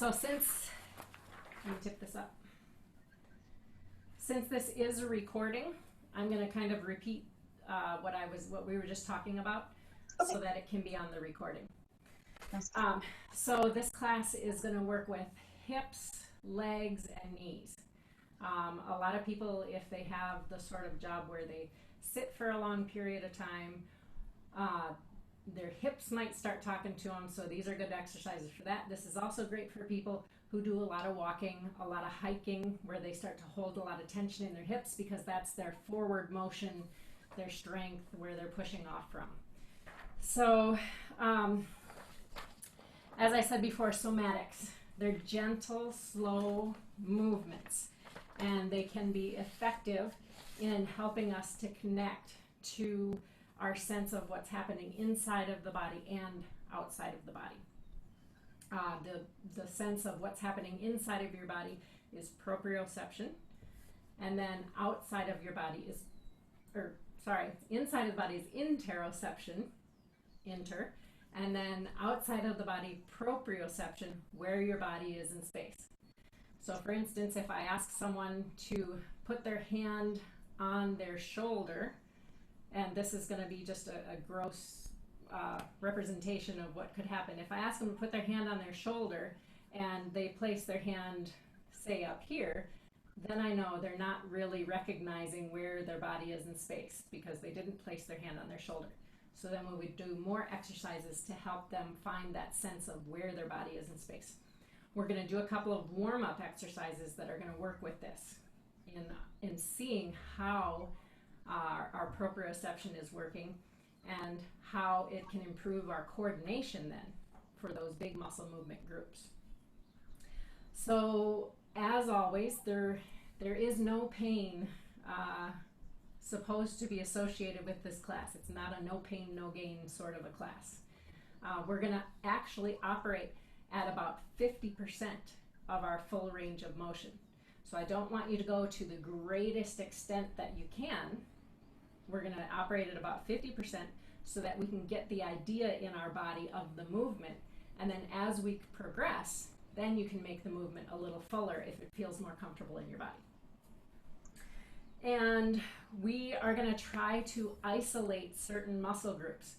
So since, let me tip this up. Since this is a recording, I'm going to kind of repeat what we were just talking about, so that it can be on the recording. So this class is going to work with hips, legs, and knees. A lot of people, if they have the sort of job where they sit for a long period of time, their hips might start talking to them, so these are good exercises for that. This is also great for people who do a lot of walking, a lot of hiking, where they start to hold a lot of tension in their hips because that's their forward motion, their strength, where they're pushing off from. So, as I said before, somatics, they're gentle, slow movements, and they can be effective in helping us to connect to our sense of what's happening inside of the body and outside of the body. The sense of what's happening inside of your body is proprioception, and then outside of your body is, inside of the body is interoception, and then outside of the body, proprioception, where your body is in space. So for instance, if I ask someone to put their hand on their shoulder, and this is going to be just a gross representation of what could happen. If I ask them to put their hand on their shoulder and they place their hand, say, up here, then I know they're not really recognizing where their body is in space because they didn't place their hand on their shoulder. So then we would do more exercises to help them find that sense of where their body is in space. We're going to do a couple of warm-up exercises that are going to work with this in seeing how our proprioception is working and how it can improve our coordination then for those big muscle movement groups. So as always, there is no pain supposed to be associated with this class. It's not a no pain, no gain sort of a class. We're going to actually operate at about 50% of our full range of motion. So I don't want you to go to the greatest extent that you can. We're going to operate at about 50% so that we can get the idea in our body of the movement. And then as we progress, then you can make the movement a little fuller if it feels more comfortable in your body. And we are going to try to isolate certain muscle groups.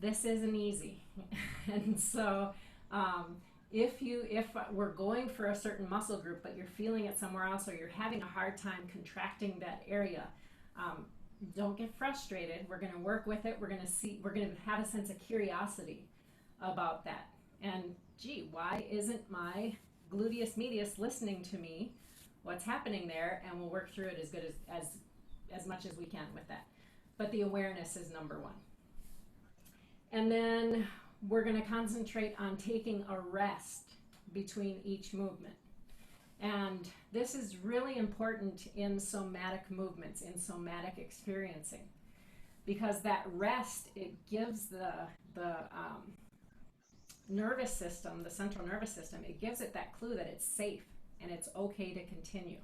This isn't easy. And so if we're going for a certain muscle group, but you're feeling it somewhere else, or you're having a hard time contracting that area, don't get frustrated. We're going to work with it. We're going to have a sense of curiosity about that. And gee, why isn't my gluteus medius listening to me? What's happening there? And we'll work through it as much as we can with that. But the awareness is number one. And then we're going to concentrate on taking a rest between each movement. And this is really important in somatic movements, in somatic experiencing, because that rest, it gives the nervous system, the central nervous system, it gives it that clue that it's safe and it's okay to continue.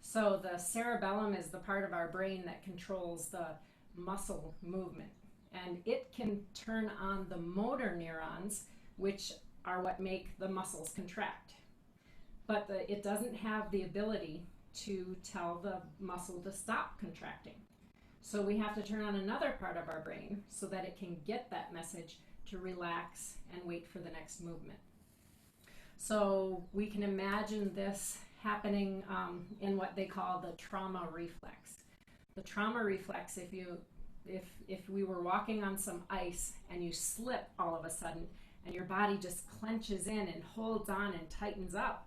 So the cerebellum is the part of our brain that controls the muscle movement, and it can turn on the motor neurons, which are what make the muscles contract. But it doesn't have the ability to tell the muscle to stop contracting. So we have to turn on another part of our brain so that it can get that message to relax and wait for the next movement. So we can imagine this happening in what they call the trauma reflex. The trauma reflex, if we were walking on some ice and you slip all of a sudden and your body just clenches in and holds on and tightens up,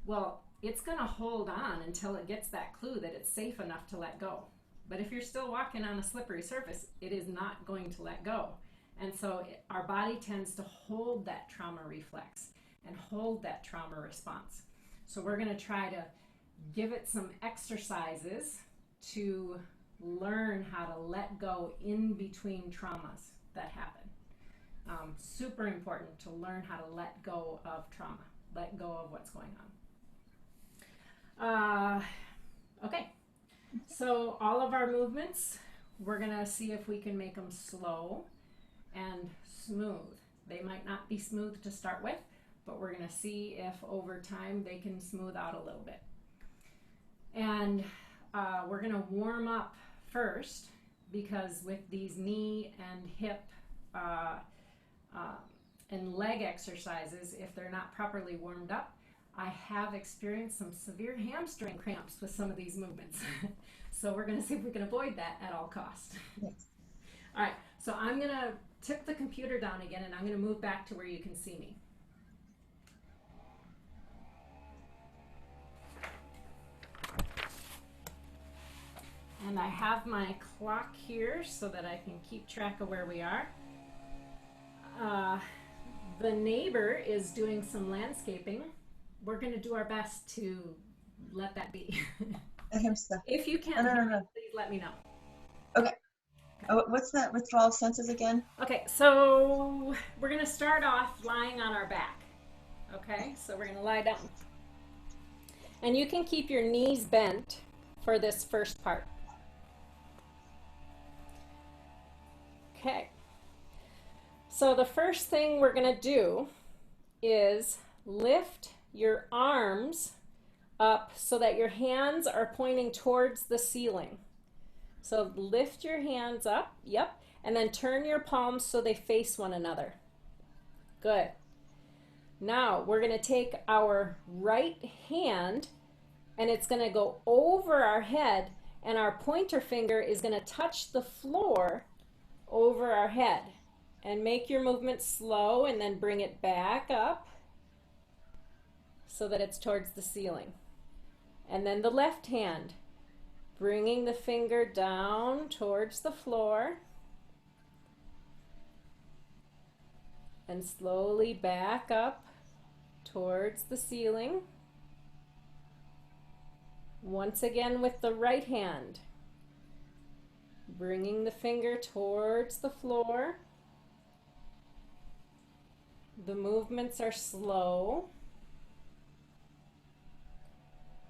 well, it's going to hold on until it gets that clue that it's safe enough to let go. But if you're still walking on a slippery surface, it is not going to let go. And so our body tends to hold that trauma reflex and hold that trauma response. So we're going to try to give it some exercises to learn how to let go in between traumas that happen. Super important to learn how to let go of trauma, let go of what's going on. Okay, so all of our movements, we're going to see if we can make them slow and smooth. They might not be smooth to start with, but we're going to see if over time they can smooth out a little bit. And we're going to warm up first, because with these knee and hip and leg exercises, if they're not properly warmed up, I have experienced some severe hamstring cramps with some of these movements. So we're going to see if we can avoid that at all costs. Yes. All right, so I'm going to tip the computer down again, and I'm going to move back to where you can see me. And I have my clock here so that I can keep track of where we are. The neighbor is doing some landscaping. We're going to do our best to let that be. I hear stuff. If you can't hear me, please let me know. Okay. Oh, what's that withdrawal of senses again? Okay, so we're going to start off lying on our back. Okay, so we're going to lie down. And you can keep your knees bent for this first part. Okay. So the first thing we're going to do is lift your arms up so that your hands are pointing towards the ceiling. So lift your hands up, yep, and then turn your palms so they face one another. Good. Now we're going to take our right hand and it's going to go over our head, and our pointer finger is going to touch the floor over our head. And make your movement slow and then bring it back up so that it's towards the ceiling. And then the left hand, bringing the finger down towards the floor and slowly back up towards the ceiling. Once again with the right hand, bringing the finger towards the floor. The movements are slow.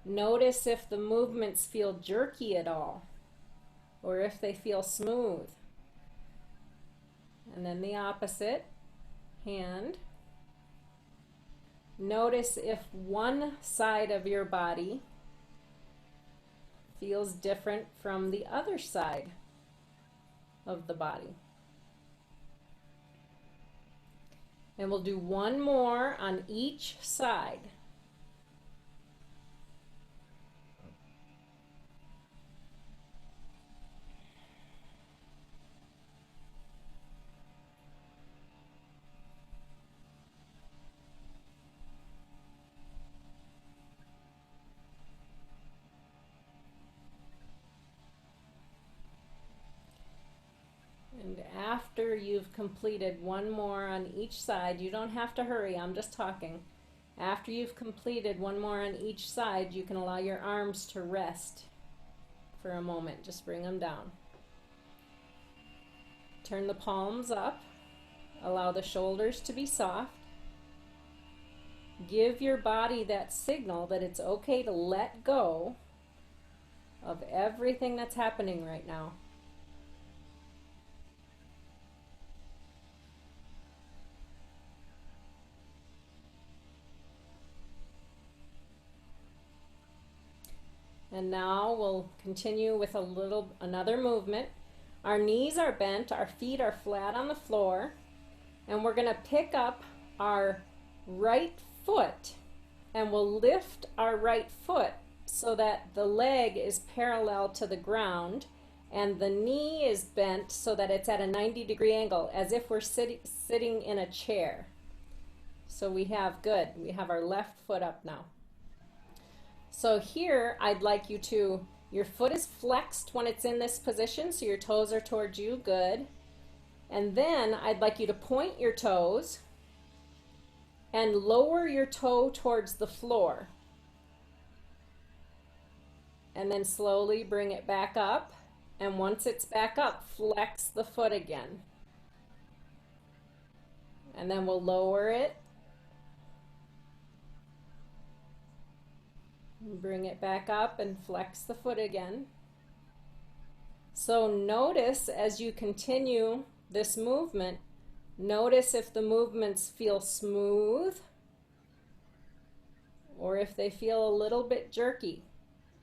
Notice if the movements feel jerky at all, or if they feel smooth. And then the opposite hand. Notice if one side of your body feels different from the other side of the body. And we'll do one more on each side. And after you've completed one more on each side, you don't have to hurry, I'm just talking. After you've completed one more on each side, you can allow your arms to rest for a moment. Just bring them down. Turn the palms up. Allow the shoulders to be soft. Give your body that signal that it's okay to let go of everything that's happening right now. And now we'll continue with another movement. Our knees are bent, our feet are flat on the floor, and we're going to pick up our right foot and we'll lift our right foot so that the leg is parallel to the ground and the knee is bent so that it's at a 90-degree angle, as if we're sitting in a chair. So we have our left foot up now. So here I'd like you to, your foot is flexed when it's in this position, so your toes are towards you, good. And then I'd like you to point your toes and lower your toe towards the floor. And then slowly bring it back up. And once it's back up, flex the foot again. And then we'll lower it. Bring it back up and flex the foot again. So notice as you continue this movement, notice if the movements feel smooth or if they feel a little bit jerky.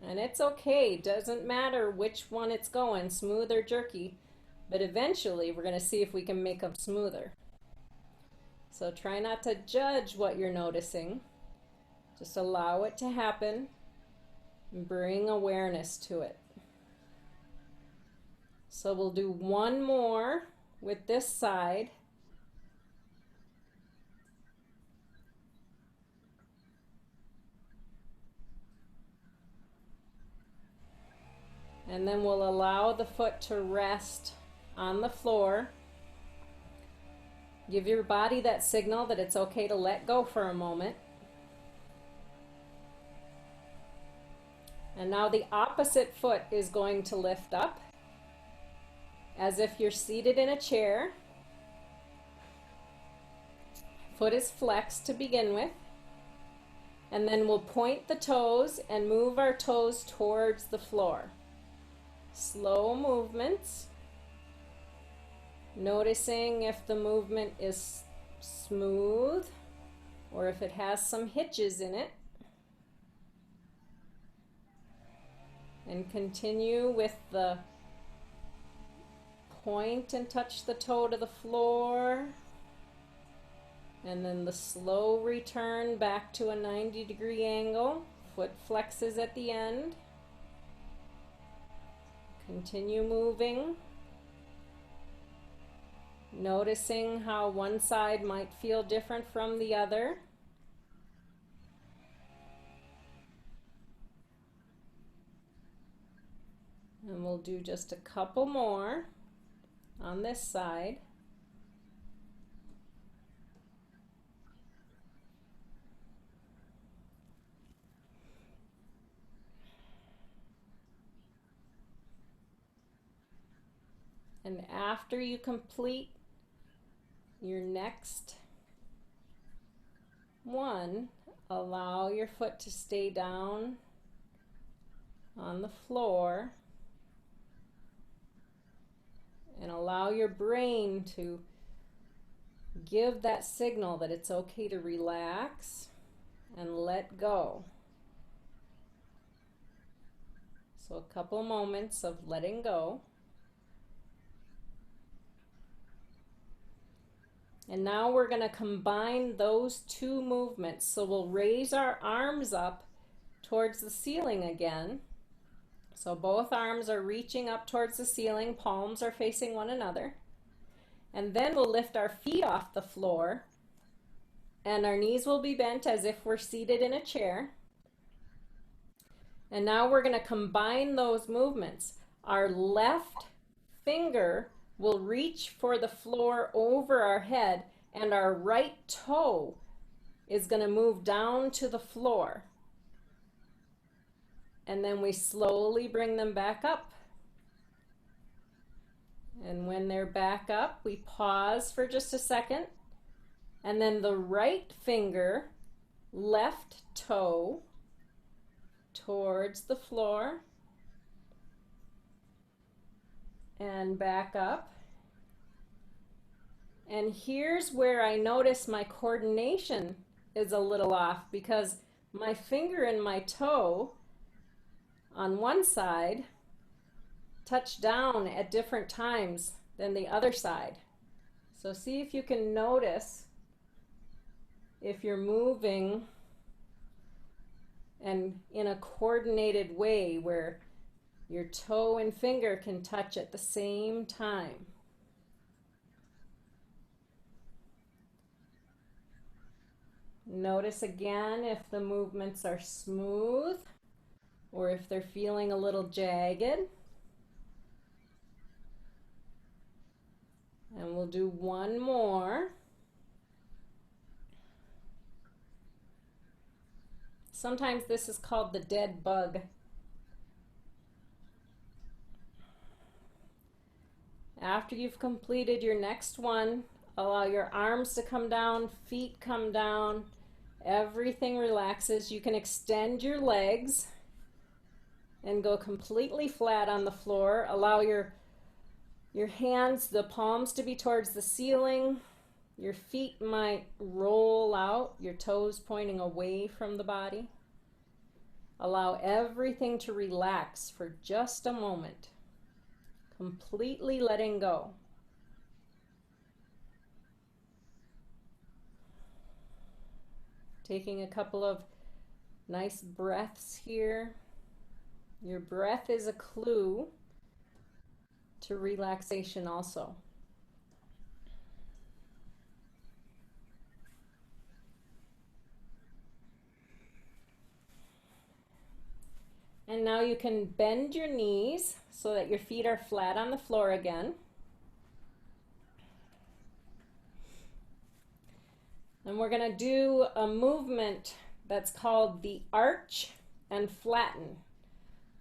And it's okay, doesn't matter which one it's going, smooth or jerky, but eventually we're going to see if we can make them smoother. So try not to judge what you're noticing. Just allow it to happen and bring awareness to it. So we'll do one more with this side. And then we'll allow the foot to rest on the floor. Give your body that signal that it's okay to let go for a moment. And now the opposite foot is going to lift up as if you're seated in a chair. Foot is flexed to begin with. And then we'll point the toes and move our toes towards the floor. Slow movements. Noticing if the movement is smooth or if it has some hitches in it. And continue with the point and touch the toe to the floor. And then the slow return back to a 90-degree angle. Foot flexes at the end. Continue moving. Noticing how one side might feel different from the other. And we'll do just a couple more on this side. And after you complete your next one, allow your foot to stay down on the floor and allow your brain to give that signal that it's okay to relax and let go. So a couple moments of letting go. And now we're going to combine those two movements. So we'll raise our arms up towards the ceiling again. So both arms are reaching up towards the ceiling, palms are facing one another. And then we'll lift our feet off the floor and our knees will be bent as if we're seated in a chair. And now we're going to combine those movements. Our left finger will reach for the floor over our head and our right toe is going to move down to the floor. And then we slowly bring them back up. And when they're back up, we pause for just a second. And then the right finger, left toe towards the floor. And back up. And here's where I notice my coordination is a little off because my finger and my toe on one side touch down at different times than the other side. So see if you can notice if you're moving and in a coordinated way where your toe and finger can touch at the same time. Notice again if the movements are smooth or if they're feeling a little jagged. And we'll do one more. Sometimes this is called the dead bug. After you've completed your next one, allow your arms to come down, feet come down, everything relaxes. You can extend your legs and go completely flat on the floor. Allow your hands, the palms to be towards the ceiling, Your feet might roll out, your toes pointing away from the body. Allow everything to relax for just a moment, completely letting go. Taking a couple of nice breaths here. Your breath is a clue to relaxation also. And now you can bend your knees so that your feet are flat on the floor again. And we're going to do a movement that's called the arch and flatten.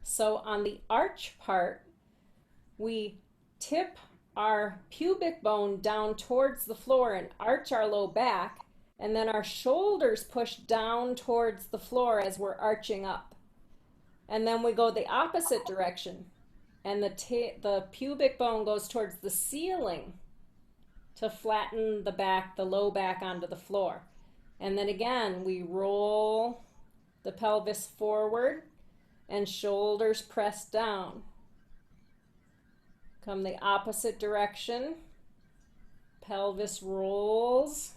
So on the arch part, we tip our pubic bone down towards the floor and arch our low back, and then our shoulders push down towards the floor as we're arching up. And then we go the opposite direction, and the pubic bone goes towards the ceiling to flatten the back, the low back onto the floor. And then again, we roll the pelvis forward and shoulders press down. Come the opposite direction, pelvis rolls,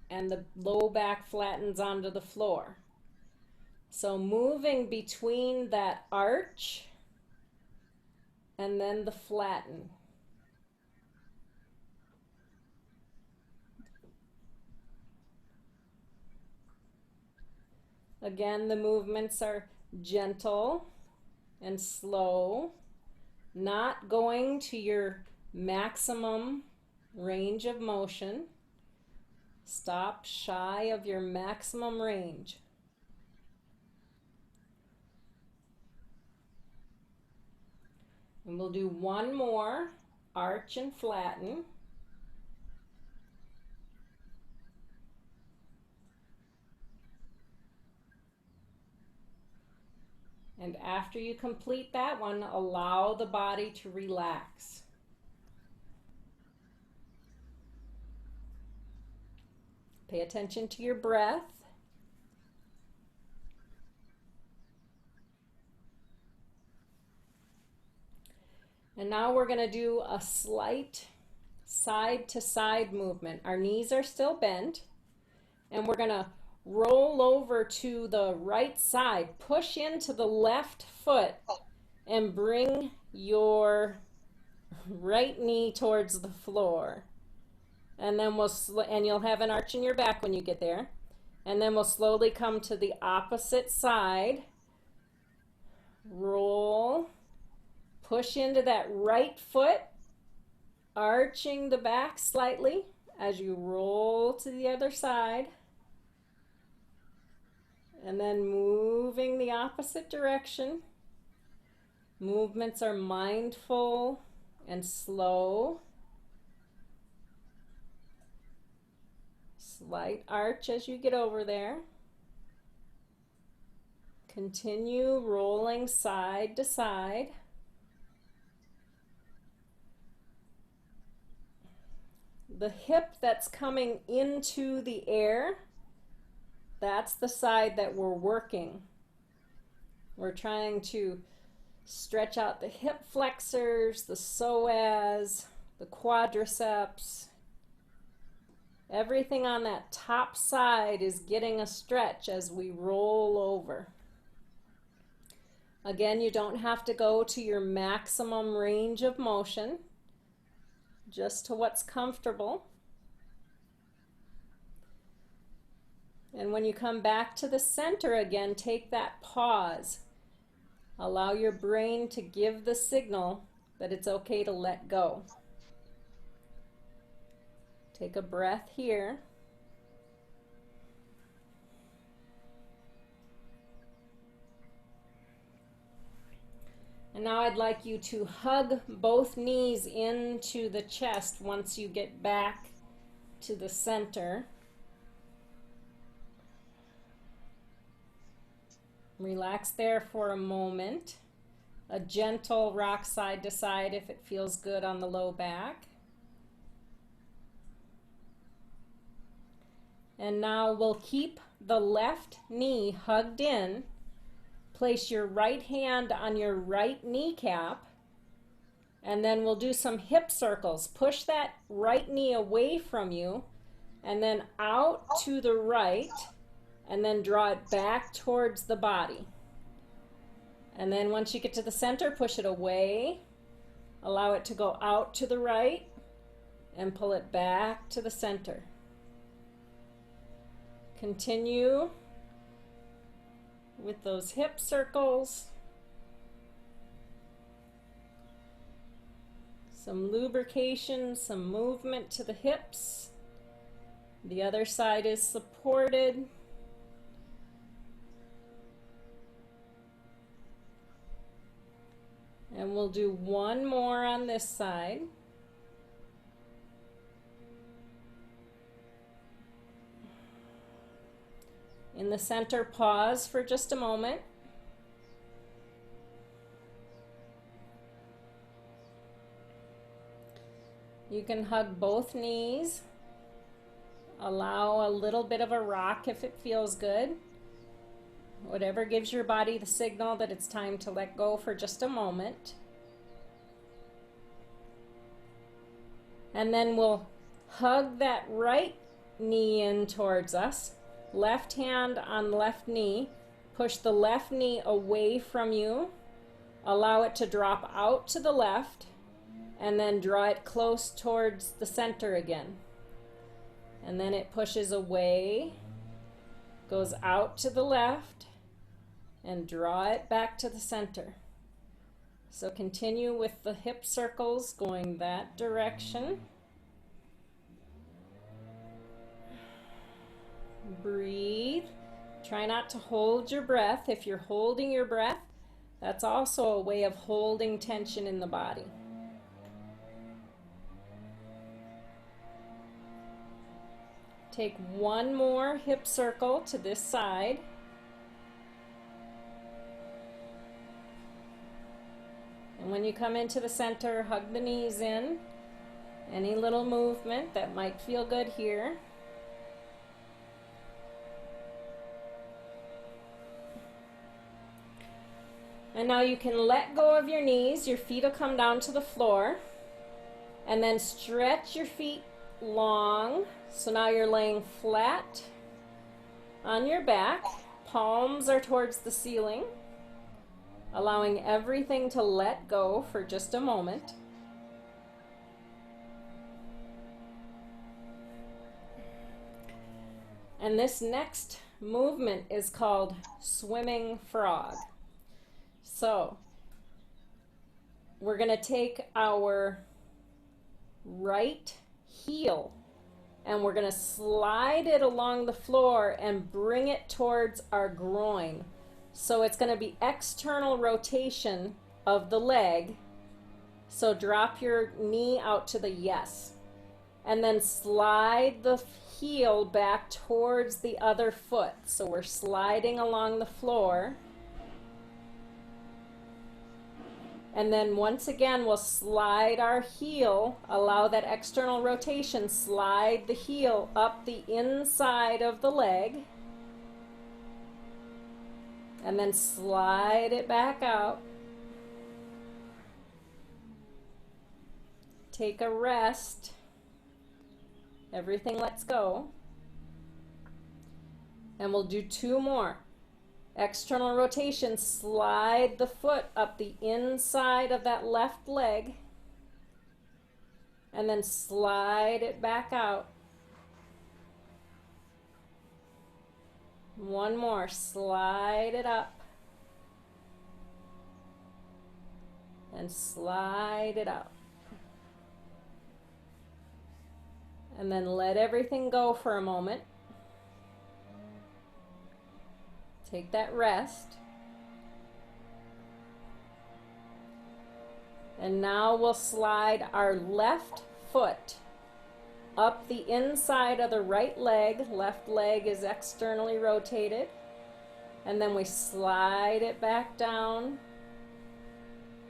and the low back flattens onto the floor. So moving between that arch and then the flatten. Again, the movements are gentle and slow, not going to your maximum range of motion. Stop shy of your maximum range. And we'll do one more, arch and flatten. And after you complete that one, allow the body to relax. Pay attention to your breath. And now we're going to do a slight side to side movement. Our knees are still bent, and we're going to roll over to the right side, push into the left foot, and bring your right knee towards the floor. And then you'll have an arch in your back when you get there. And then we'll slowly come to the opposite side. Roll. Push into that right foot, arching the back slightly as you roll to the other side. And then moving the opposite direction. Movements are mindful and slow. Slight arch as you get over there. Continue rolling side to side. The hip that's coming into the air, that's the side that we're working. We're trying to stretch out the hip flexors, the psoas, the quadriceps. Everything on that top side is getting a stretch as we roll over. Again, you don't have to go to your maximum range of motion, just to what's comfortable. And when you come back to the center again, take that pause. Allow your brain to give the signal that it's okay to let go. Take a breath here. And now I'd like you to hug both knees into the chest once you get back to the center. Relax there for a moment. A gentle rock side to side if it feels good on the low back. And now we'll keep the left knee hugged in. Place your right hand on your right kneecap. And then we'll do some hip circles. Push that right knee away from you and then out to the right, and then draw it back towards the body. And then once you get to the center, push it away. Allow it to go out to the right and pull it back to the center. Continue with those hip circles. Some lubrication, some movement to the hips. The other side is supported. And we'll do one more on this side. In the center, pause for just a moment. You can hug both knees. Allow a little bit of a rock if it feels good. Whatever gives your body the signal that it's time to let go for just a moment. And then we'll hug that right knee in towards us. Left hand on left knee. Push the left knee away from you. Allow it to drop out to the left. And then draw it close towards the center again. And then it pushes away, goes out to the left, and draw it back to the center. So continue with the hip circles going that direction. Breathe. Try not to hold your breath. If you're holding your breath, that's also a way of holding tension in the body. Take one more hip circle to this side. And when you come into the center, hug the knees in. Any little movement that might feel good here. And now you can let go of your knees. Your feet will come down to the floor. And then stretch your feet long. So now you're laying flat on your back. Palms are towards the ceiling. Allowing everything to let go for just a moment. And this next movement is called swimming frog. So we're going to take our right heel and we're going to slide it along the floor and bring it towards our groin. So it's going to be external rotation of the leg. So drop your knee out to the yes. And then slide the heel back towards the other foot. So we're sliding along the floor. And then once again, we'll slide our heel, allow that external rotation, slide the heel up the inside of the leg. And then slide it back out. Take a rest. Everything lets go. And we'll do two more. External rotation, slide the foot up the inside of that left leg. And then slide it back out. One more, slide it up. And slide it out. And then let everything go for a moment. Take that rest. And now we'll slide our left foot up the inside of the right leg. Left leg is externally rotated. And then we slide it back down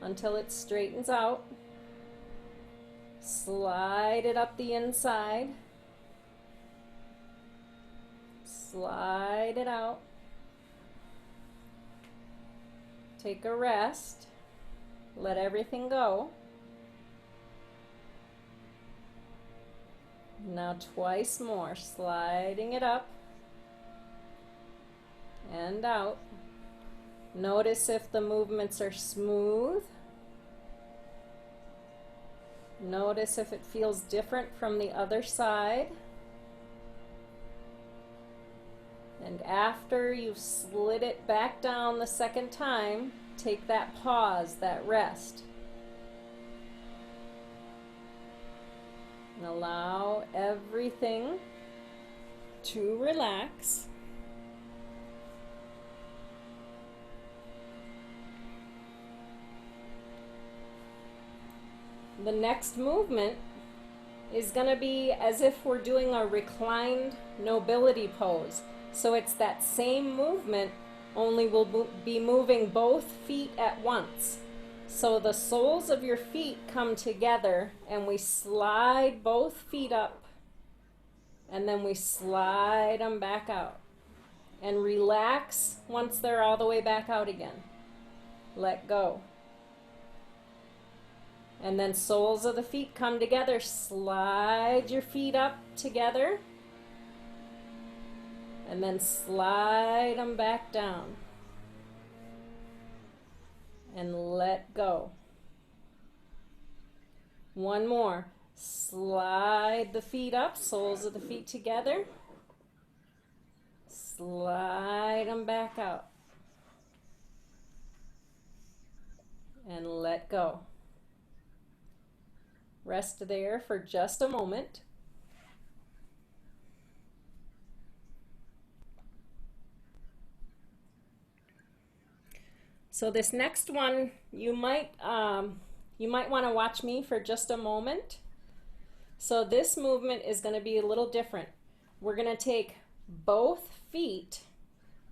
until it straightens out. Slide it up the inside. slide it out. Take a rest. Let everything go. Now twice more, sliding it up and out. Notice if the movements are smooth. Notice if it feels different from the other side. And after you've slid it back down the second time, take that pause, that rest. And allow everything to relax. The next movement is going to be as if we're doing a reclined nobility pose. So it's that same movement, only we'll be moving both feet at once. So the soles of your feet come together and we slide both feet up and then we slide them back out. And relax once they're all the way back out again. Let go. And then soles of the feet come together. Slide your feet up together. And then slide them back down. And let go. One more. Slide the feet up, soles of the feet together. Slide them back out. And let go. Rest there for just a moment. So this next one, you might want to watch me for just a moment. So this movement is going to be a little different. We're going to take both feet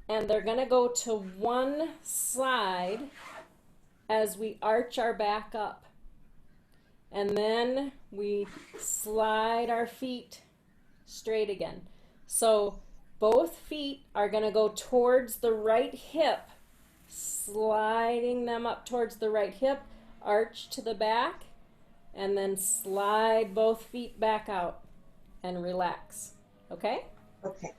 and they're going to go to one side as we arch our back up. And then we slide our feet straight again. So both feet are going to go towards the right hip, sliding them up towards the right hip, arch to the back, and then slide both feet back out and relax. Okay? Okay.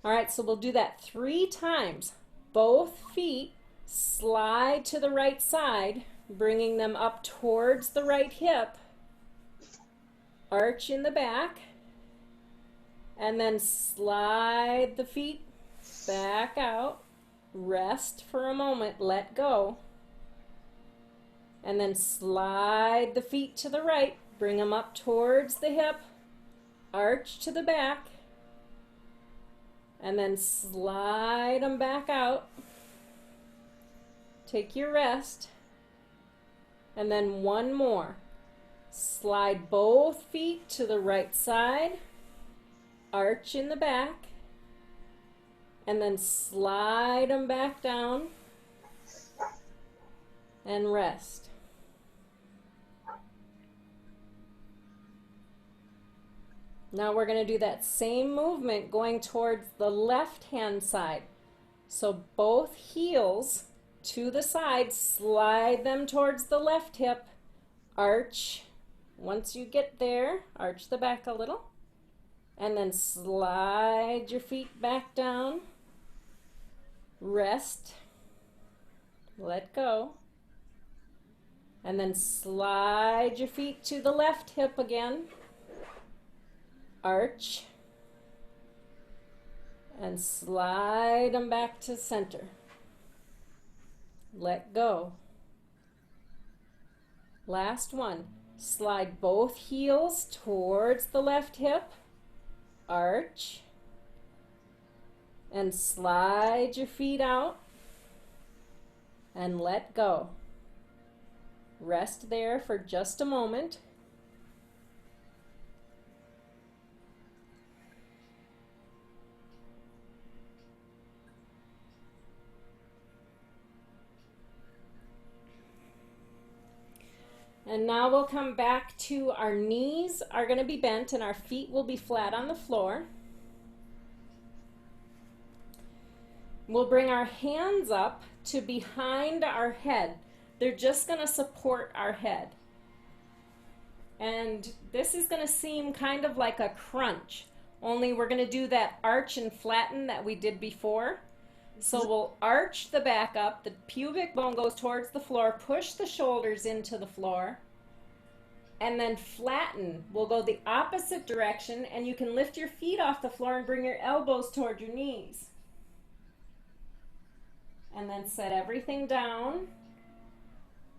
All right, so we'll do that 3 times. Both feet slide to the right side, bringing them up towards the right hip, arch in the back, and then slide the feet back out, rest for a moment, let go, and then slide the feet to the right, bring them up towards the hip, arch to the back, and then slide them back out. Take your rest. And then one more. Slide both feet to the right side, arch in the back, and then slide them back down and rest. Now we're going to do that same movement going towards the left hand side. So both heels to the side, slide them towards the left hip, arch. Once you get there, arch the back a little, and then slide your feet back down, rest, let go, and then slide your feet to the left hip again, arch, and slide them back to center. Let go. Last one. Slide both heels towards the left hip, arch, and slide your feet out and let go. Rest there for just a moment. And now we'll come back to our knees are going to be bent and our feet will be flat on the floor. We'll bring our hands up to behind our head. They're just going to support our head. And this is going to seem kind of like a crunch, only we're going to do that arch and flatten that we did before. So we'll arch the back up, the pubic bone goes towards the floor, push the shoulders into the floor, and then flatten. We'll go the opposite direction, and you can lift your feet off the floor and bring your elbows toward your knees. And then set everything down.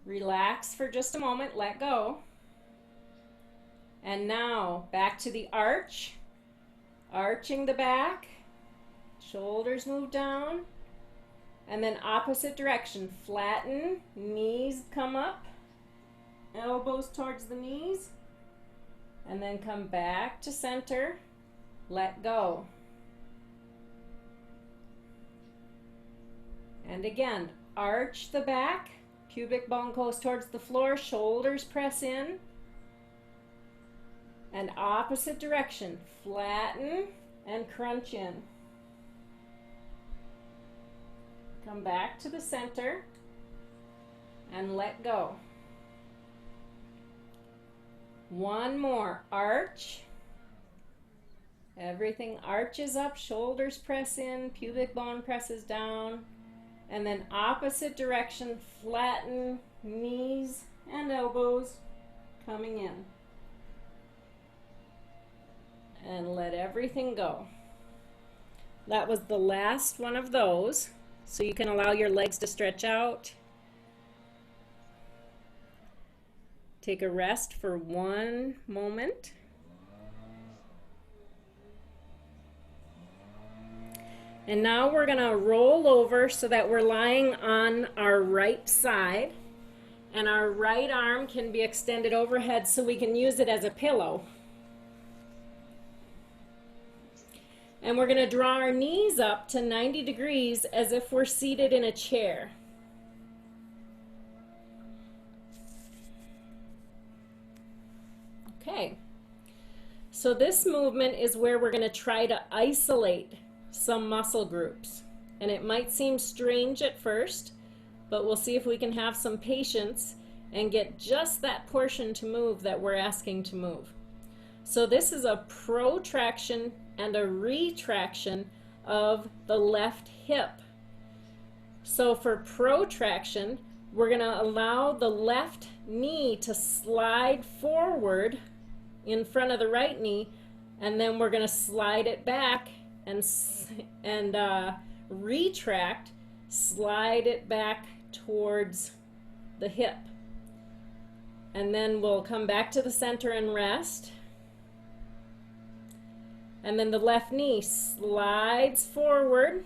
Relax for just a moment, let go. And now back to the arch, arching the back, shoulders move down, and then opposite direction, flatten, knees come up, elbows towards the knees, and then come back to center, let go. And again, arch the back, pubic bone goes towards the floor, shoulders press in, and opposite direction, flatten and crunch in. Come back to the center and let go. One more, arch. Everything arches up, shoulders press in, pubic bone presses down, and then opposite direction, flatten, knees and elbows coming in. And let everything go. That was the last one of those. So you can allow your legs to stretch out. Take a rest for one moment. And now we're going to roll over so that we're lying on our right side. And our right arm can be extended overhead so we can use it as a pillow. And we're going to draw our knees up to 90 degrees as if we're seated in a chair. Okay, so this movement is where we're going to try to isolate some muscle groups. And it might seem strange at first, but we'll see if we can have some patience and get just that portion to move that we're asking to move. So this is a protraction and a retraction of the left hip. So for protraction, we're going to allow the left knee to slide forward in front of the right knee, and then we're going to slide it back and retract, slide it back towards the hip. And then we'll come back to the center and rest. And then the left knee slides forward.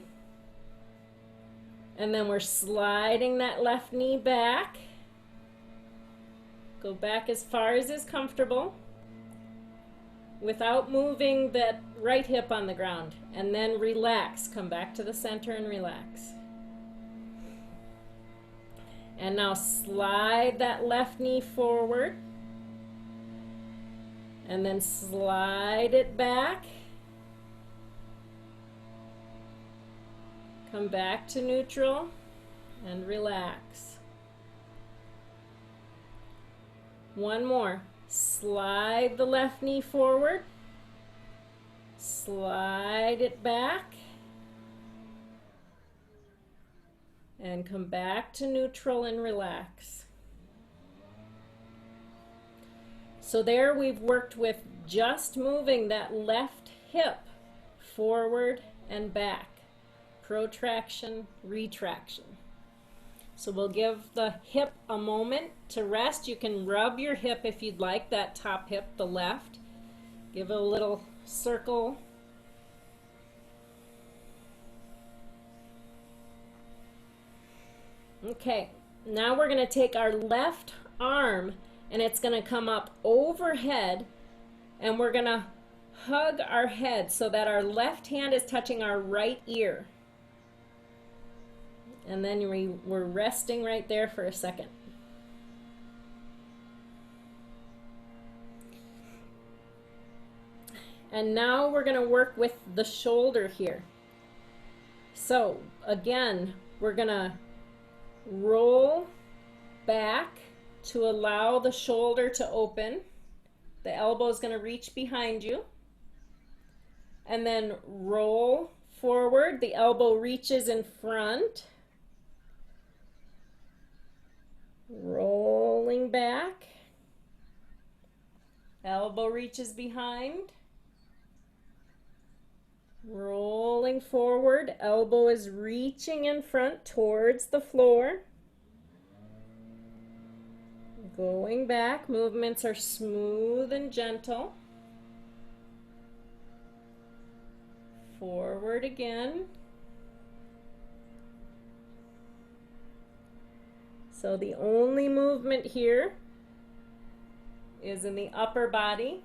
And then we're sliding that left knee back. Go back as far as is comfortable without moving that right hip on the ground. And then relax. Come back to the center and relax. And now slide that left knee forward. And then slide it back. Come back to neutral and relax. One more. Slide the left knee forward. Slide it back. And come back to neutral and relax. So there we've worked with just moving that left hip forward and back. Protraction, retraction. So we'll give the hip a moment to rest. You can rub your hip if you'd like, that top hip, the left. Give it a little circle. Okay, now we're going to take our left arm and it's going to come up overhead, and we're going to hug our head so that our left hand is touching our right ear. And then we're resting right there for a second. And now we're going to work with the shoulder here. So again, we're gonna roll back to allow the shoulder to open. The elbow is going to reach behind you. And then roll forward. The elbow reaches in front. Rolling back. Elbow reaches behind. Rolling forward. Elbow is reaching in front towards the floor. Going back. Movements are smooth and gentle. Forward again. So the only movement here is in the upper body.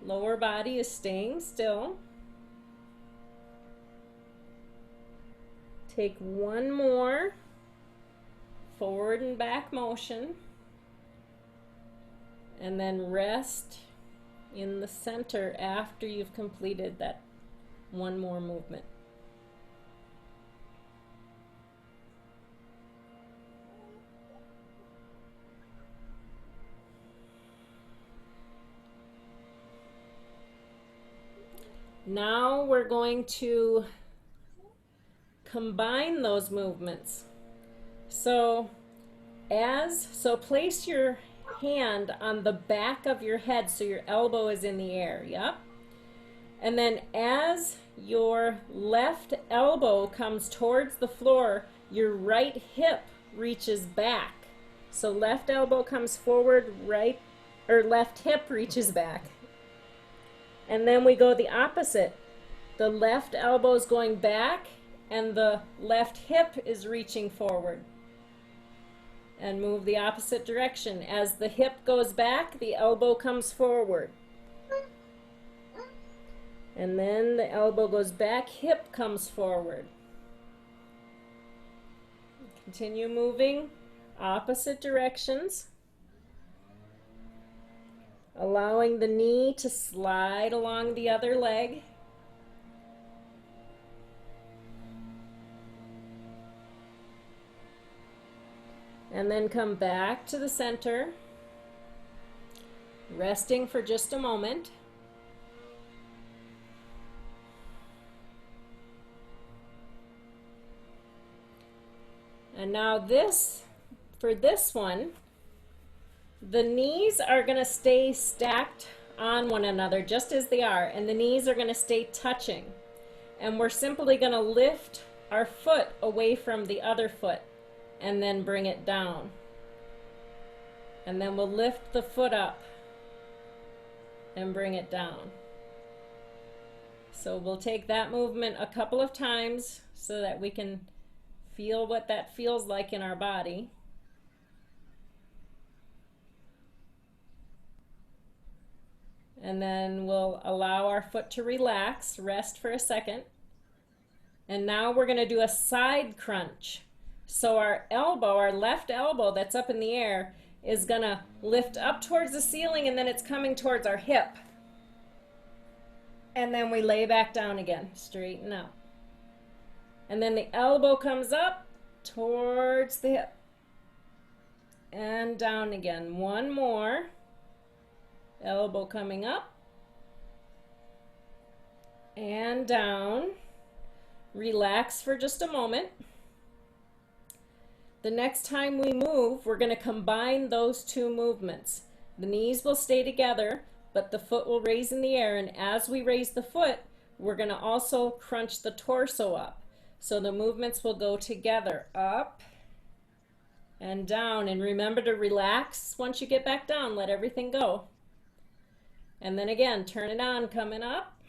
Lower body is staying still. Take one more forward and back motion. And then rest in the center after you've completed that one more movement. Now we're going to combine those movements. So place your hand on the back of your head so your elbow is in the air. Yep. And then as your left elbow comes towards the floor, your right hip reaches back. So left elbow comes forward, left hip reaches back. And then we go the opposite. The left elbow is going back and the left hip is reaching forward. And move the opposite direction. As the hip goes back, the elbow comes forward. And then the elbow goes back, hip comes forward. Continue moving opposite directions. Allowing the knee to slide along the other leg. And then come back to the center, resting for just a moment. And now for this one, the knees are going to stay stacked on one another just as they are, and the knees are going to stay touching. And we're simply going to lift our foot away from the other foot and then bring it down. And then we'll lift the foot up and bring it down. So we'll take that movement a couple of times so that we can feel what that feels like in our body. And then we'll allow our foot to relax, rest for a second. And now we're going to do a side crunch. So our elbow, our left elbow that's up in the air, is going to lift up towards the ceiling, and then it's coming towards our hip. And then we lay back down again, straighten out. And then the elbow comes up towards the hip. And down again. One more. Elbow coming up. And down. Relax for just a moment. The next time we move, we're going to combine those two movements. The knees will stay together, but the foot will raise in the air. And as we raise the foot, we're going to also crunch the torso up. So the movements will go together, up and down. And remember to relax once you get back down. Let everything go. And then again, turn it on, coming up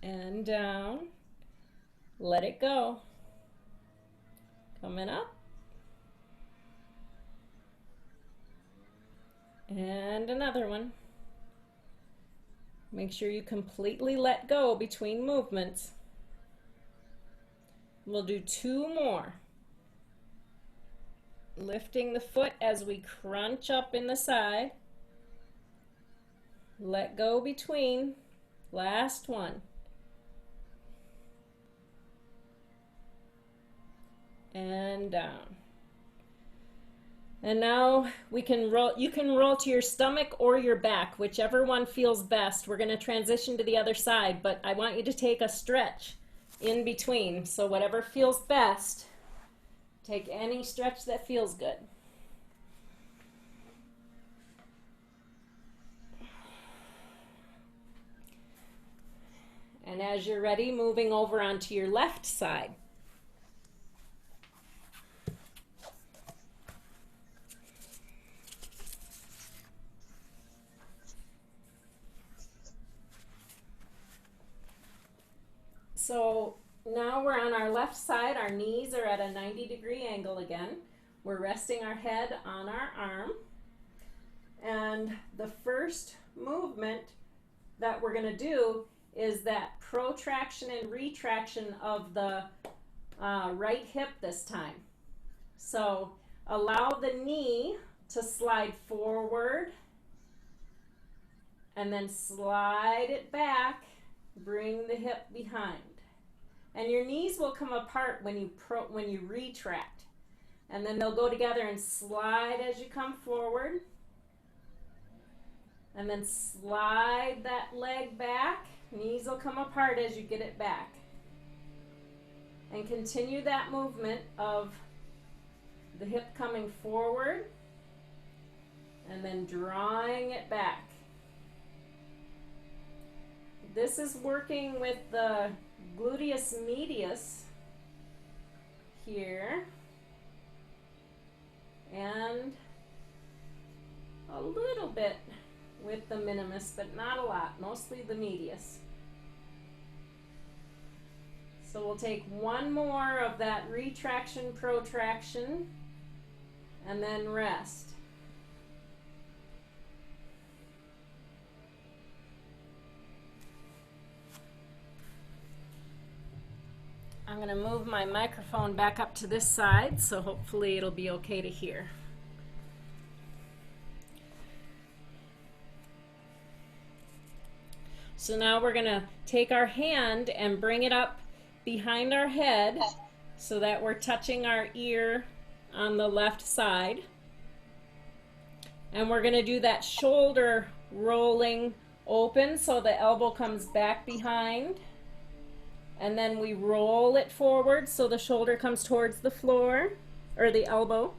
and down. Let it go. Coming up. And another one. Make sure you completely let go between movements. We'll do two more. Lifting the foot as we crunch up in the side. Let go between. Last one. and down. And now we can roll, you can roll to your stomach or your back, whichever one feels best. We're going to transition to the other side, but I want you to take a stretch in between. So whatever feels best, take any stretch that feels good. And as you're ready, moving over onto your left side. So now we're on our left side. Our knees are at a 90-degree angle again. We're resting our head on our arm. And the first movement that we're going to do is that protraction and retraction of the right hip this time. So allow the knee to slide forward and then slide it back, bring the hip behind. And your knees will come apart when you retract. And then they'll go together and slide as you come forward. And then slide that leg back. Knees will come apart as you get it back. And continue that movement of the hip coming forward and then drawing it back. This is working with the gluteus medius here and a little bit with the minimus, but not a lot, mostly the medius. So we'll take one more of that retraction, protraction, and then rest. I'm going to move my microphone back up to this side, so hopefully it'll be okay to hear. So now we're going to take our hand and bring it up behind our head so that we're touching our ear on the left side. And we're going to do that shoulder rolling open so the elbow comes back behind. And then we roll it forward so the shoulder comes towards the floor, or the elbow.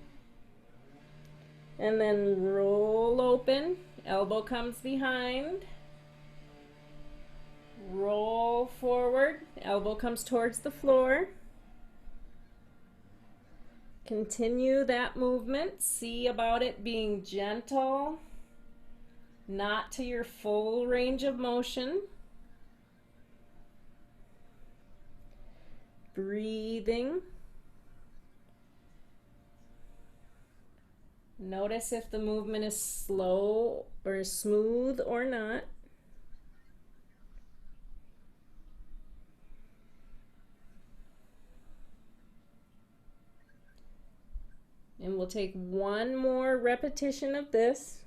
And then roll open, elbow comes behind. Roll forward, elbow comes towards the floor. Continue that movement. See about it being gentle, not to your full range of motion. Breathing. Notice if the movement is slow or smooth or not. And we'll take one more repetition of this.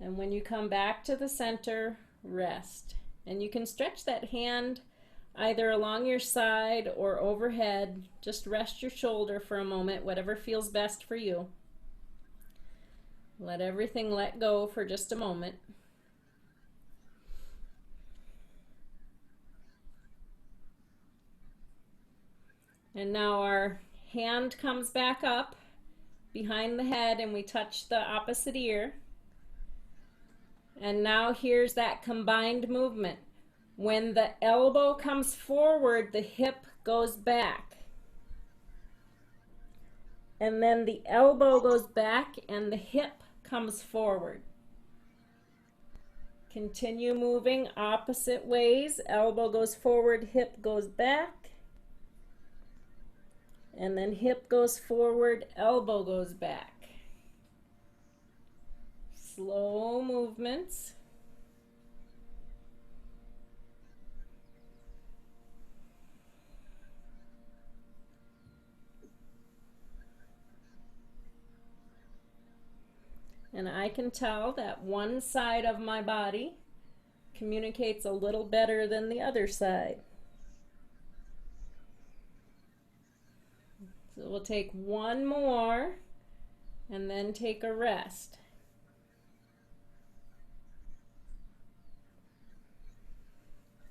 And when you come back to the center, rest. And you can stretch that hand either along your side or overhead. Just rest your shoulder for a moment, whatever feels best for you. Let everything let go for just a moment. And now our hand comes back up behind the head and we touch the opposite ear. And now here's that combined movement. When the elbow comes forward, the hip goes back. And then the elbow goes back and the hip comes forward. Continue moving opposite ways. Elbow goes forward, hip goes back. And then hip goes forward, elbow goes back. Slow movements. And I can tell that one side of my body communicates a little better than the other side. So we'll take one more and then take a rest.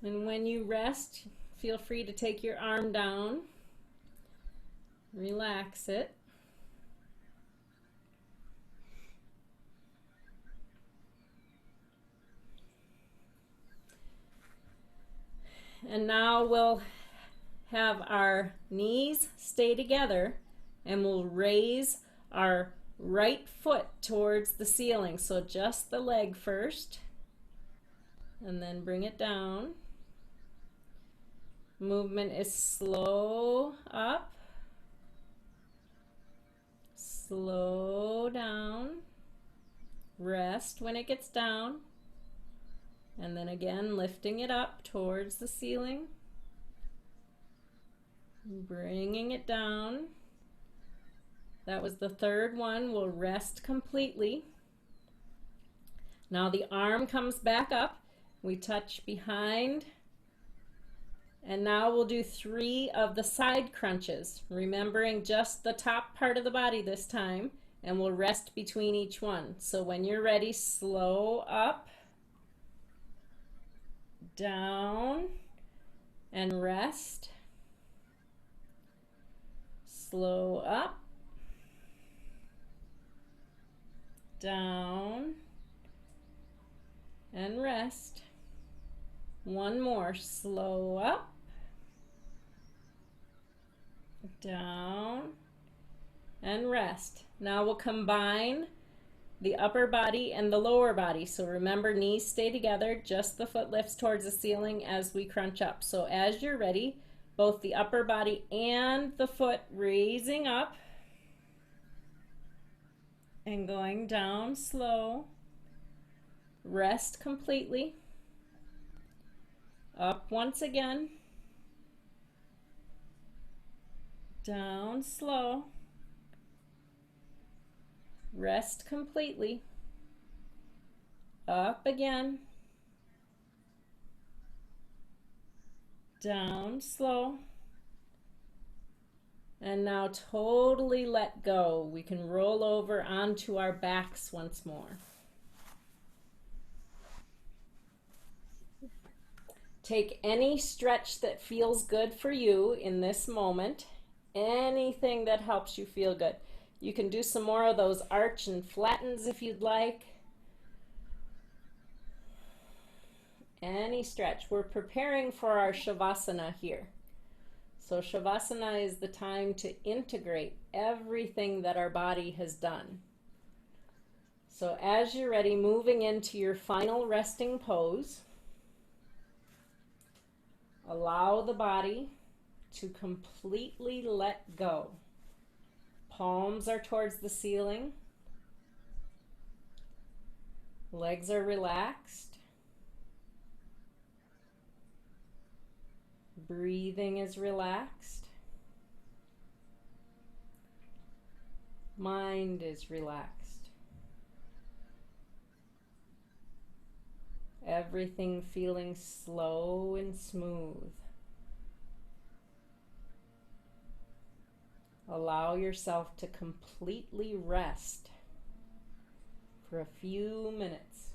And when you rest, feel free to take your arm down, relax it. And now we'll have our knees stay together and we'll raise our right foot towards the ceiling. So just the leg first and then bring it down. Movement is slow up, slow down, rest when it gets down, and then again lifting it up towards the ceiling, bringing it down. That was the third one. We'll rest completely. Now the arm comes back up. We touch behind. And now we'll do 3 of the side crunches, remembering just the top part of the body this time, and we'll rest between each one. So when you're ready, slow up, down, and rest. Slow up, down, and rest. One more, slow up, down, and rest. Now we'll combine the upper body and the lower body. So remember, knees stay together, just the foot lifts towards the ceiling as we crunch up. So as you're ready, both the upper body and the foot raising up and going down slow. Rest completely. Up once again. Down slow. Rest completely. Up again. Down slow. And now totally let go. We can roll over onto our backs once more. Take any stretch that feels good for you in this moment. Anything that helps you feel good. You can do some more of those arch and flattens if you'd like. Any stretch. We're preparing for our Shavasana here. So Shavasana is the time to integrate everything that our body has done. So as you're ready, moving into your final resting pose, allow the body to completely let go. Palms are towards the ceiling. Legs are relaxed. Breathing is relaxed. Mind is relaxed. Everything feeling slow and smooth. Allow yourself to completely rest for a few minutes.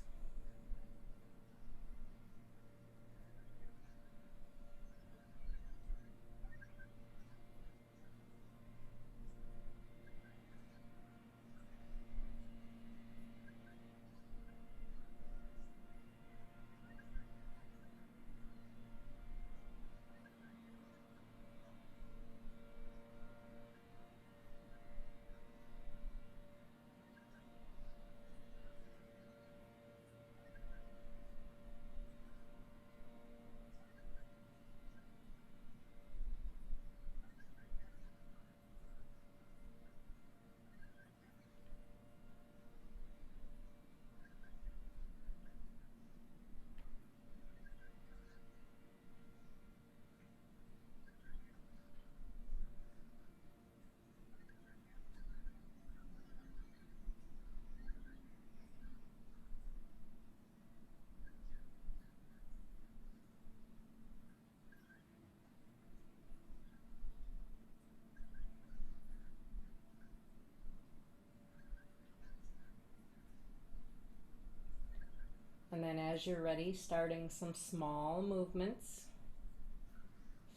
as you're ready, starting some small movements,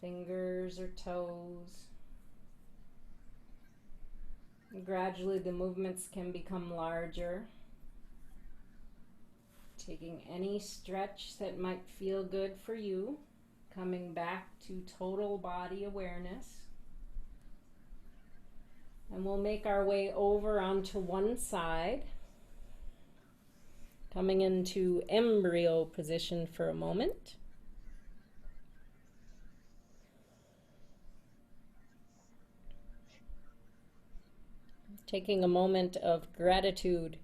fingers or toes. And gradually the movements can become larger, taking any stretch that might feel good for you, coming back to total body awareness. And we'll make our way over onto one side, coming into embryo position for a moment. Taking a moment of gratitude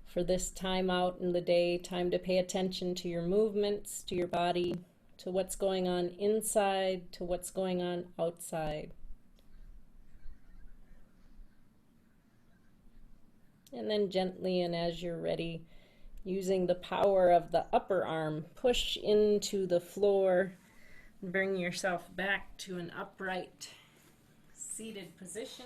for this time out in the day, time to pay attention to your movements, to your body, to what's going on inside, to what's going on outside. And then gently, and as you're ready, using the power of the upper arm, push into the floor, bring yourself back to an upright seated position.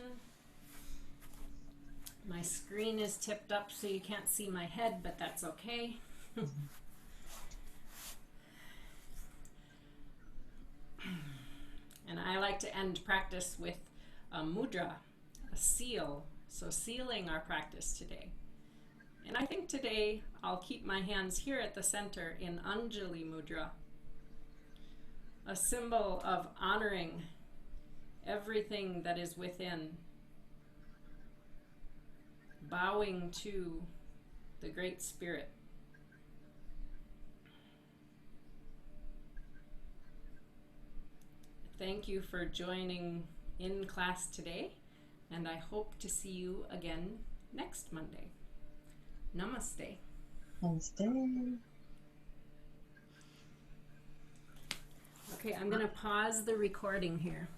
My screen is tipped up so you can't see my head, but that's okay. And I like to end practice with a mudra, a seal. So sealing our practice today. And I think today I'll keep my hands here at the center in Anjali Mudra, a symbol of honoring everything that is within, bowing to the Great Spirit. Thank you for joining in class today, and I hope to see you again next Monday. Namaste. Namaste. Okay, I'm going to pause the recording here.